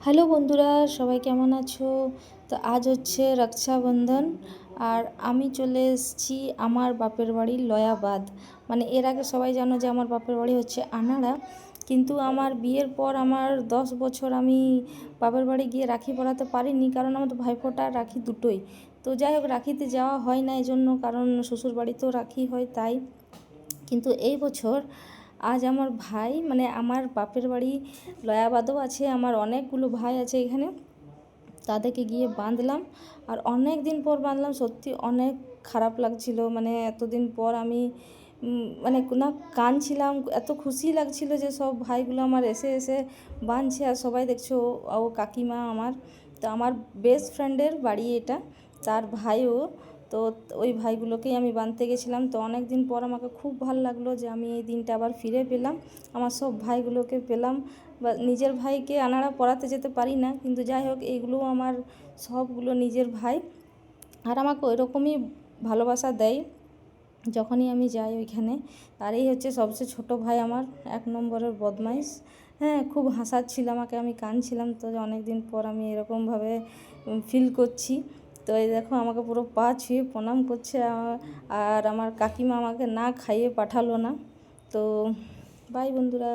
Hello বন্ধুরা, সবাই কেমন আছো? তো আজ হচ্ছে রক্ষাবন্ধন, আর আমি চলে এসেছি আমার বাপের বাড়ি লয়াবাদ। মানে এর আগে সবাই জানো যে আমার বাপের বাড়ি হচ্ছে আনাড়া, কিন্তু আমার বিয়ের পর আমার 10 বছর আমি বাপের বাড়ি গিয়ে রাখি পরাতে পারিনি, কারণ আমার তো ভাইফোঁটা আর রাখি দুটোই। তো যাই হোক, রাখিতে যাওয়া হয় না এই জন্য, কারণ শ্বশুর বাড়িতেও রাখি হয় তাই। কিন্তু এই বছর আজ আমার ভাই, মানে আমার বাপের বাড়ি লয়াবাদও আছে, আমার অনেকগুলো ভাই আছে এখানে, তাদেরকে গিয়ে বাঁধলাম। আর অনেক দিন পর বাঁধলাম, সত্যি অনেক খারাপ লাগছিল। মানে এতদিন পর আমি মানে না কাঁদছিলাম, এত খুশি লাগছিল যে সব ভাইগুলো আমার এসে এসে বাঁধছে। আর সবাই দেখছো, ও কাকিমা আমার, তো আমার বেস্ট ফ্রেন্ডের বাড়ি এটা, তার ভাইও। তো ওই ভাইগুলোকেই আমি বাঁধতে গেছিলাম। তো অনেক দিন পর আমাকে খুব ভালো লাগলো যে আমি এই দিনটা আবার ফিরে পেলাম, আমার সব ভাইগুলোকে পেলাম। বা নিজের ভাইকে আনাড়া পড়াতে যেতে পারি না, কিন্তু যাই হোক এইগুলোও আমার সবগুলো নিজের ভাই, আর আমাকে ওইরকমই ভালোবাসা দেয় যখনই আমি যাই ওইখানে। আর এই হচ্ছে সবচেয়ে ছোটো ভাই আমার, 1 নম্বরের বদমাইশ। হ্যাঁ, খুব হাসাচ্ছিল আমাকে, আমি কাঁদছিলাম। তো অনেক দিন পর আমি এরকমভাবে ফিল করছি। তো এই দেখো, আমাকে পুরো পা ছুঁয়ে প্রণাম করছে। আর আমার কাকিমা আমাকে না খাইয়ে পাঠালো না। তো বাই বন্ধুরা।